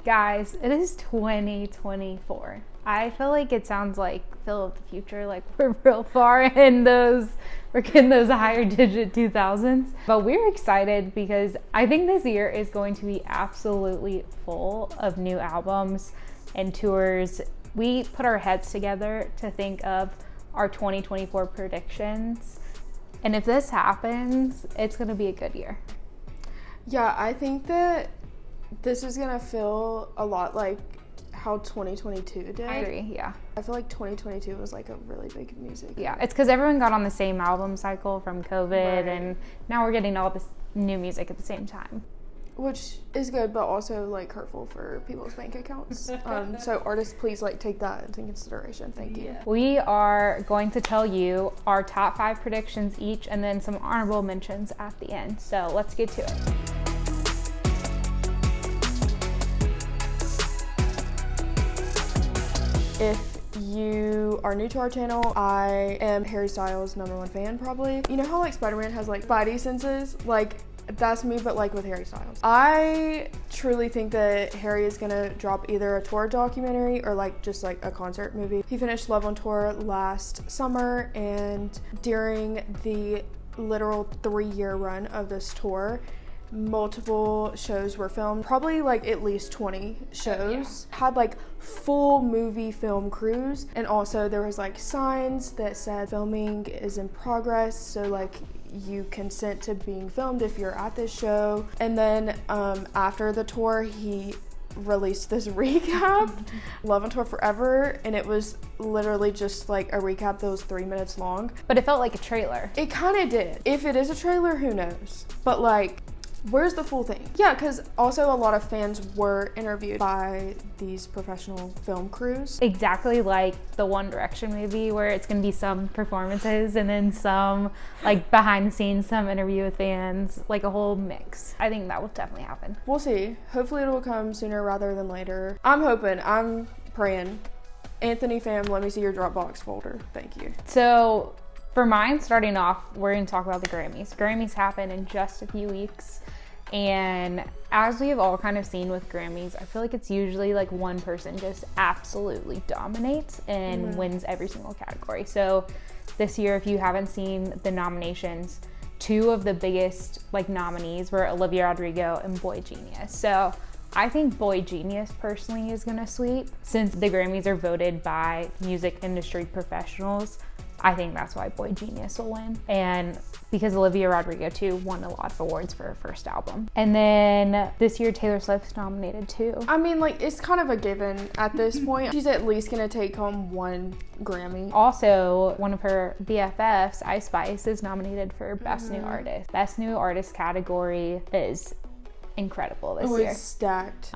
Guys, it is 2024. I feel like it sounds like Phil of the future, like we're real far in we're getting those higher digit 2000s. But we're excited because I think this year is going to be absolutely full of new albums and tours. We put our heads together to think of our 2024 predictions. And if this happens, it's going to be a good year. Yeah, I think that this is going to feel a lot like how 2022 did. I agree, yeah. I feel like 2022 was like a really big music. Yeah, it's because everyone got on the same album cycle from COVID, right. And now we're getting all this new music at the same time. Which is good, but also like hurtful for people's bank accounts. So artists, please like take that into consideration. Thank you. We are going to tell you our top 5 predictions each, and then some honorable mentions at the end. So let's get to it. If you are new to our channel, I am Harry Styles' #1 fan probably. You know how like Spider-Man has like spidey senses? Like that's me, but like with Harry Styles. I truly think that Harry is gonna drop either a tour documentary or like just like a concert movie. He finished Love on Tour last summer, and during the literal 3-year run of this tour, multiple shows were filmed, probably like at least 20 shows. Had like full movie film crews, and also there was like signs that said filming is in progress, so like you consent to being filmed if you're at this show. And then after the tour, he released this recap, Love on Tour Forever, and it was literally just like a recap that was 3 minutes long. But it felt like a trailer. It kind of did. If it is a trailer, who knows? But like, where's the full thing? Yeah, because also a lot of fans were interviewed by these professional film crews. Exactly like the One Direction movie, where it's going to be some performances and then some like behind the scenes, some interview with fans, like a whole mix. I think that will definitely happen. We'll see. Hopefully it will come sooner rather than later. I'm hoping, I'm praying. Anthony fam, let me see your Dropbox folder. Thank you. So for mine, starting off, we're going to talk about the Grammys. Grammys happen in just a few weeks. And as we have all kind of seen with Grammys, I feel like it's usually like one person just absolutely dominates and wins every single category. So this year, if you haven't seen the nominations, 2 of the biggest like nominees were Olivia Rodrigo and Boy Genius. So I think Boy Genius personally is gonna sweep. Since the Grammys are voted by music industry professionals, I think that's why Boy Genius will win. And because Olivia Rodrigo too won a lot of awards for her first album. And then this year Taylor Swift's nominated too. I mean, like, it's kind of a given at this point. She's at least gonna take home 1 Grammy. Also, one of her BFFs, Ice Spice, is nominated for Best New Artist. Best New Artist category is incredible this year. It's stacked.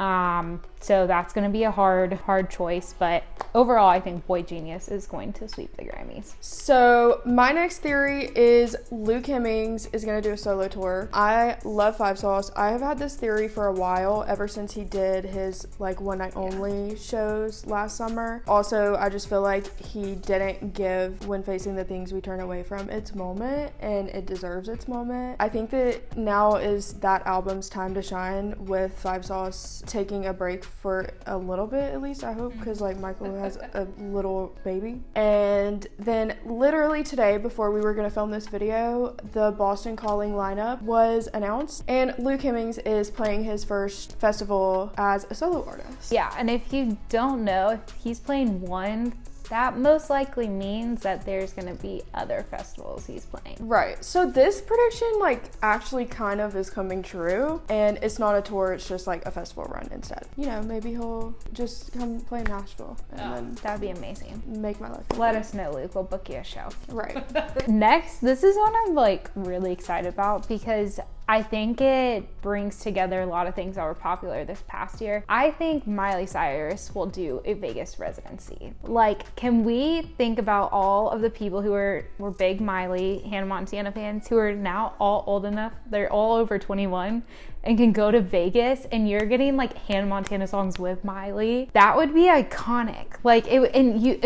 So that's going to be a hard choice, but overall I think Boy Genius is going to sweep the Grammys. So my next theory is Luke Hemmings is going to do a solo tour. I love Five Sauce. I have had this theory for a while, ever since he did his like one night only shows last summer. Also, I just feel like he didn't give When Facing the Things We Turn Away From its moment, and it deserves its moment. I think that now is that album's time to shine, with Five Sauce taking a break for a little bit at least, I hope, because like Michael has a little baby. And then literally today, before we were going to film this video, the Boston Calling lineup was announced, and Luke Hemmings is playing his first festival as a solo artist. Yeah, and if you don't know, if he's playing one, that most likely means that there's gonna be other festivals he's playing. Right. So this prediction like actually kind of is coming true, and it's not a tour, it's just like a festival run instead. You know, maybe he'll just come play Nashville and then that'd be amazing. Make my life. Let us know, Luke. We'll book you a show. Right. Next, this is one I'm like really excited about because I think it brings together a lot of things that were popular this past year. I think Miley Cyrus will do a Vegas residency. Like, can we think about all of the people who were big Miley, Hannah Montana fans who are now all old enough, they're all over 21 and can go to Vegas, and you're getting like Hannah Montana songs with Miley? That would be iconic. Like it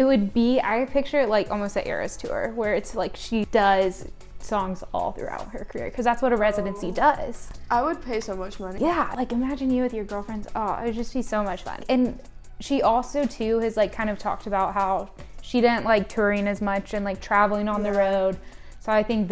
would be, I picture it like almost an Eras tour where it's like she does songs all throughout her career, because that's what a residency does. I would pay so much money. Yeah, like imagine you with your girlfriends. Oh, it would just be so much fun. And she also too has like kind of talked about how she didn't like touring as much and like traveling on the road. So I think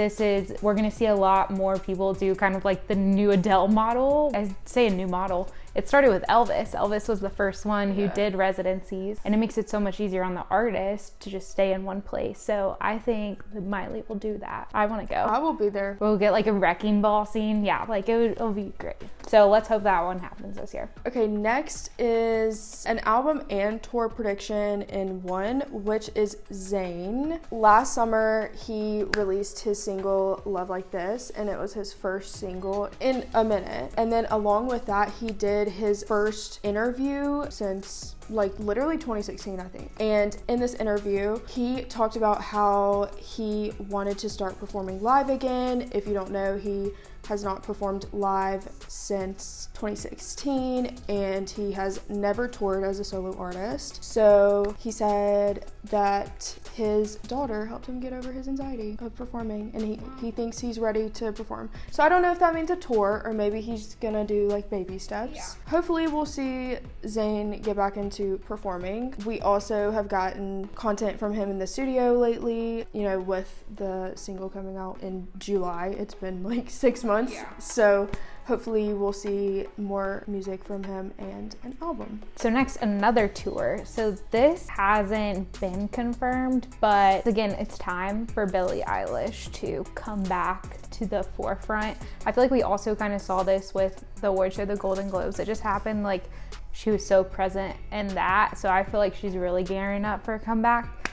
we're gonna see a lot more people do kind of like the new Adele model. I say a new model. It started with Elvis. Elvis was the first one who did residencies, and it makes it so much easier on the artist to just stay in one place. So I think that Miley will do that. I want to go. I will be there. We'll get like a wrecking ball scene. Yeah, like it'll be great. So let's hope that one happens this year. Okay, next is an album and tour prediction in one, which is Zayn. Last summer, he released his single Love Like This, and it was his first single in a minute. And then along with that, he did his first interview since like literally 2016, I think. And in this interview, he talked about how he wanted to start performing live again. If you don't know, he has not performed live since 2016, and he has never toured as a solo artist. So he said that his daughter helped him get over his anxiety of performing, and he thinks he's ready to perform. So I don't know if that means a tour, or maybe he's gonna do like baby steps. Yeah. Hopefully we'll see Zayn get back into performing. We also have gotten content from him in the studio lately, you know, with the single coming out in July. It's been like 6 months. Yeah. So hopefully we'll see more music from him and an album. So next, another tour. So this hasn't been confirmed, but again, it's time for Billie Eilish to come back to the forefront. I feel like we also kind of saw this with the award show, the Golden Globes. It just happened, like she was so present in that. So I feel like she's really gearing up for a comeback.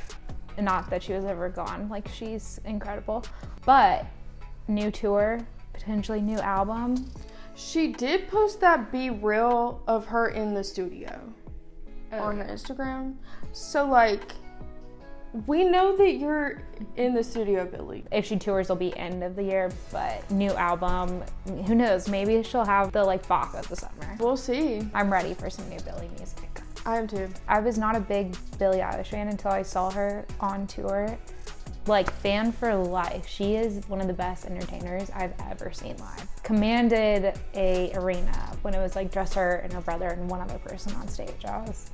Not that she was ever gone, like she's incredible. But new tour, potentially new album. She did post that Be Real of her in the studio on her Instagram. So like, we know that you're in the studio, Billie. If she tours, it'll be end of the year, but new album, who knows? Maybe she'll have the like bop of the summer. We'll see. I'm ready for some new Billie music. I am too. I was not a big Billie Eilish fan until I saw her on tour. Like, fan for life. She is one of the best entertainers I've ever seen live. Commanded a arena when it was like just her and her brother and one other person on stage. I was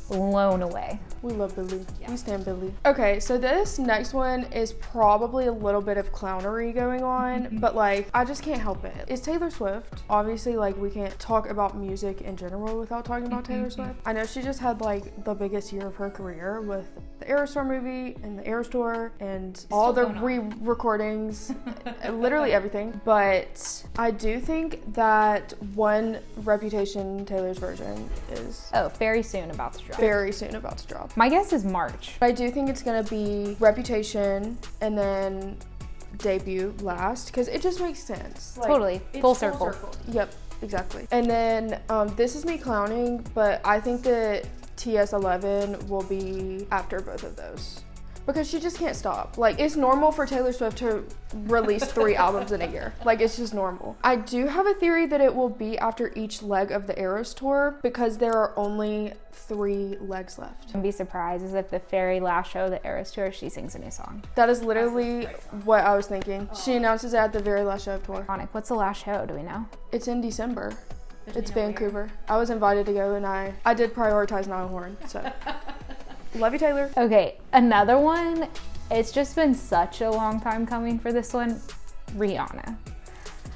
blown away. We love Billie. Yeah. We stand Billie. Okay, so this next one is probably a little bit of clownery going on, but like, I just can't help it. It's Taylor Swift. Obviously, like, we can't talk about music in general without talking about Taylor Swift. I know she just had like the biggest year of her career with the Eras Tour movie and the Eras Tour and all the re-recordings, literally everything. But I do think that one Reputation Taylor's version is very soon about to drop. Very soon about to drop. My guess is March. I do think it's gonna be Reputation and then Debut last, because it just makes sense. Like, totally. Full circle. Yep, exactly. And then this is me clowning, but I think that TS11 will be after both of those, because she just can't stop. Like, it's normal for Taylor Swift to release 3 albums in a year. Like, it's just normal. I do have a theory that it will be after each leg of the Eras Tour, because there are only 3 legs left. I'd be surprised is if the very last show of the Eras Tour, she sings a new song. That is literally what I was thinking. She announces it at the very last show of tour. What's the last show? Do we know? It's in December. It's Vancouver. I was invited to go, and I did prioritize Niall Horan, so. Love you, Taylor. Okay, another one. It's just been such a long time coming for this one. Rihanna.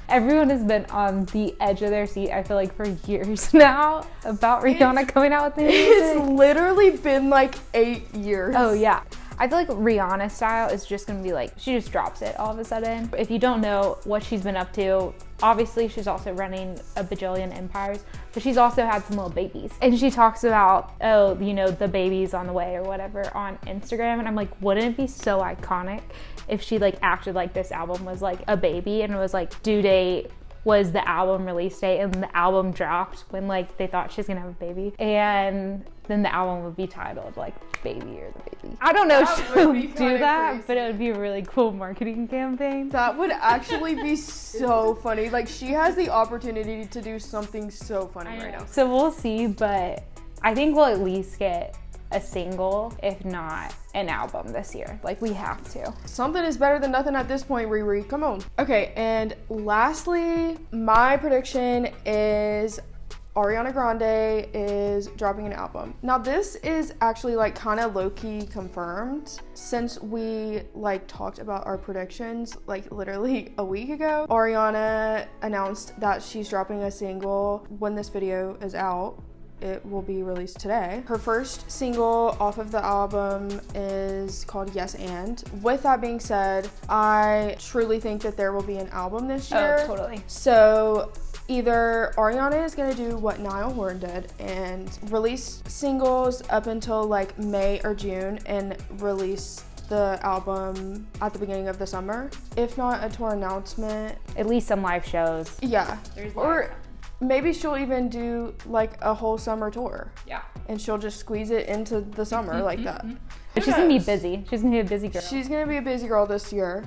Everyone has been on the edge of their seat, I feel like, for years now about Rihanna coming out with new music. It's literally been like 8 years. Oh yeah. I feel like Rihanna's style is just gonna be like, she just drops it all of a sudden. If you don't know what she's been up to, obviously she's also running a bajillion empires, but she's also had some little babies. And she talks about, oh, you know, the baby's on the way or whatever on Instagram. And I'm like, wouldn't it be so iconic if she like acted like this album was like a baby and it was like due date was the album release date and the album dropped when like they thought she was gonna have a baby, and then the album would be titled like Baby or the Baby. I don't know if she'll do that, crazy. But it would be a really cool marketing campaign. That would actually be so funny. Like, she has the opportunity to do something so funny right now. So we'll see, but I think we'll at least get a single, if not an album this year. Like, we have to. Something is better than nothing at this point, Riri. Come on. Okay, and lastly, my prediction is Ariana Grande is dropping an album. Now this is actually like kind of low-key confirmed since we like talked about our predictions like literally a week ago. Ariana announced that she's dropping a single when this video is out. It will be released today. Her first single off of the album is called Yes And. With that being said, I truly think that there will be an album this year. Oh, totally. So either Ariana is gonna do what Niall Horan did and release singles up until like May or June and release the album at the beginning of the summer. If not a tour announcement. At least some live shows. Yeah. Or maybe she'll even do like a whole summer tour. Yeah. And she'll just squeeze it into the summer like that. But she's gonna be busy. She's gonna be a busy girl. She's gonna be a busy girl this year.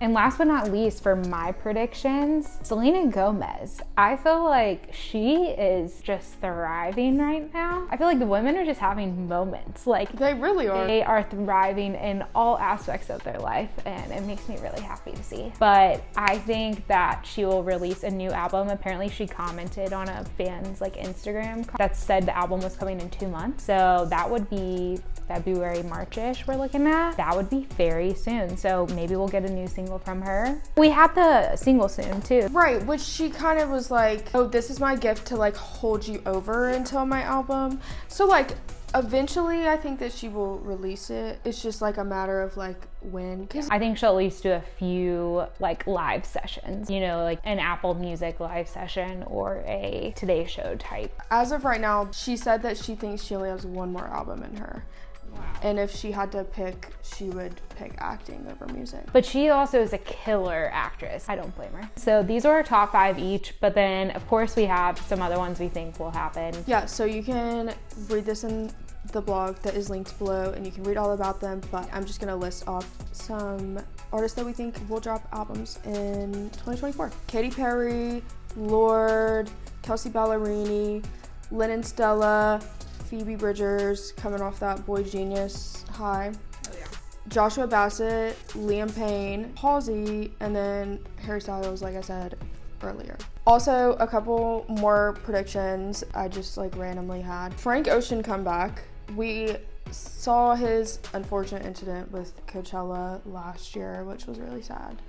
And last but not least, for my predictions, Selena Gomez. I feel like she is just thriving right now. I feel like the women are just having moments. Like, they really are. They are thriving in all aspects of their life, and it makes me really happy to see. But I think that she will release a new album. Apparently she commented on a fan's like Instagram that said the album was coming in 2 months. So that would be February, March-ish we're looking at. That would be very soon. So maybe we'll get a new single from her. We have the single soon too. Right, which she kind of was like, oh, this is my gift to like hold you over until my album. So like eventually I think that she will release it. It's just like a matter of like when. Cause I think she'll at least do a few like live sessions, you know, like an Apple Music live session or a Today Show type. As of right now, she said that she thinks she only has one more album in her. Wow. And if she had to pick, she would pick acting over music. But she also is a killer actress. I don't blame her. So these are our top 5 each, but then of course we have some other ones we think will happen. Yeah, so you can read this in the blog that is linked below and you can read all about them, but I'm just gonna list off some artists that we think will drop albums in 2024. Katy Perry, Lorde, Kelsey Ballerini, Lennon Stella, Phoebe Bridgers, coming off that Boy Genius high. Oh yeah. Joshua Bassett, Liam Payne, Halsey, and then Harry Styles, like I said earlier. Also, a couple more predictions I just like randomly had. Frank Ocean comeback. We saw his unfortunate incident with Coachella last year, which was really sad.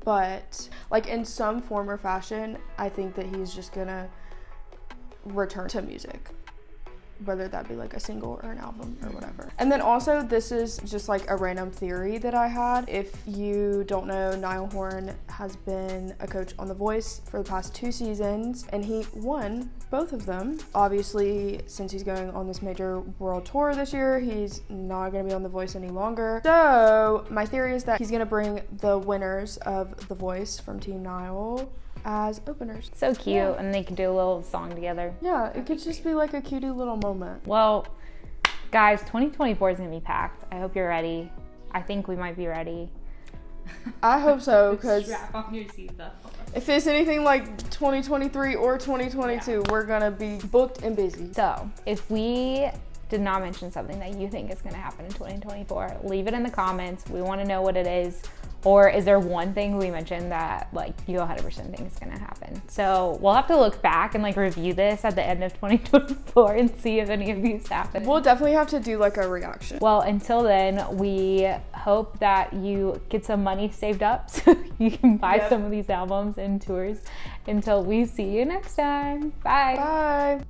But like in some form or fashion, I think that he's just gonna return to music, whether that be like a single or an album or whatever. And then also, this is just like a random theory that I had. If you don't know, Niall Horan has been a coach on The Voice for the past 2 seasons and he won both of them. Obviously, since he's going on this major world tour this year, he's not gonna be on The Voice any longer. So my theory is that he's gonna bring the winners of The Voice from Team Niall as openers. So cute, yeah. And they can do a little song together. Yeah, it could just be like a cutie little moment. Well, guys, 2024 is gonna be packed. I hope you're ready. I think we might be ready. I hope so, because strap on your seatbelt. If it's anything like 2023 or 2022, we're gonna be booked and busy. So, if we did not mention something that you think is gonna happen in 2024, leave it in the comments. We wanna know what it is. Or is there one thing we mentioned that like you 100% think is gonna happen? So we'll have to look back and like review this at the end of 2024 and see if any of these happen. We'll definitely have to do like a reaction. Well, until then, we hope that you get some money saved up so you can buy some of these albums and tours. Until we see you next time. Bye. Bye.